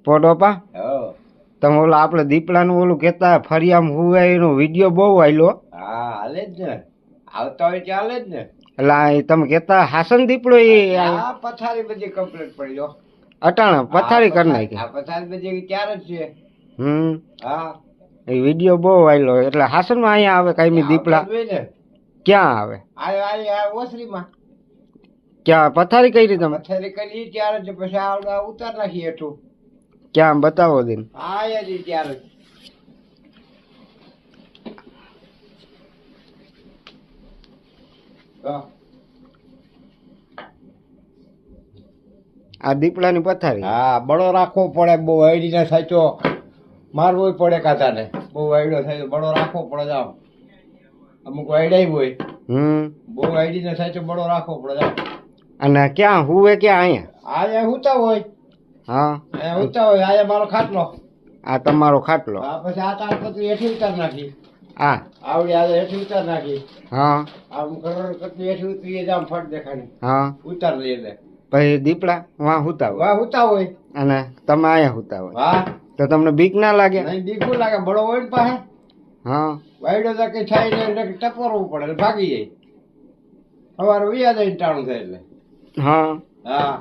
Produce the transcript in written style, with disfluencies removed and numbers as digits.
પોડોપા હો. તમે ઓલા આપણે દીપડાનું ઓલું કહેતા ફરિયામ હુવે એનો વિડીયો બહુ આયલો. હા હાલે જ ને, આવતા હોય ચાલે જ ને. એટલે આ તમે કહેતા હાસન દીપડો એ આ પથારી બધી કમ્પ્લીટ પડ્યો. અટાણા પથારી કરી નાખી. આ પથારી બધી ત્યારે જ છે. હા એ વિડીયો બહુ આયલો એટલે હાસનમાં અહીંયા આવે કાયમી દીપડા ને ક્યાં આવે? આ ઓસરીમાં ક્યાં પથારી કરી તમે? પથારી કરી ત્યારે જ પછી આવડા ઉતાર નાખી હેઠું. ક્યાં બતાવો દિન. હા યાર ત્યારે જ. આ દીપડાની પથારી. હા બળો રાખવો પડે, બહુ આઈડીને સાચો મારવો પડે કાતાને. બહુ આઈડો થાય બળો રાખવો પડે. જાવ અમુક આઈડાઈ હોય, બહુ આઈડીને સાચો બળો રાખવો પડે. જાવ અને ક્યાં હુવે ક્યાં? અહીંયા આયા હુતા હોય. હા અહીંયા હુતા હોય. આયા મારો ખાટલો. આ તમારો ખાટલો. હા પછી આ તારપત્રી હેઠી ઉતાર નાખી. હા આવડી આ હેઠી ઉતાર નાખી. હા આમ કરોડપતિ હેઠી ઉતરી જામ ફટ દેખાડી. હા ઉતાર લઈ એટલે પછી દીપડા વાં હુતા હોય. વાહ હુતા હોય અને તમે અહીંયા હુતા હોય. વાહ તો તમને બીક ના લાગે? નહીં બીકું લાગે. બળો હોય ને પાસે હા વાયડો તો કઈ થાય ને એટલે ટપોરવું પડે એટલે ભાગી જાય. સવારે વ્યા જાય ટાણું થાય એટલે. હા હા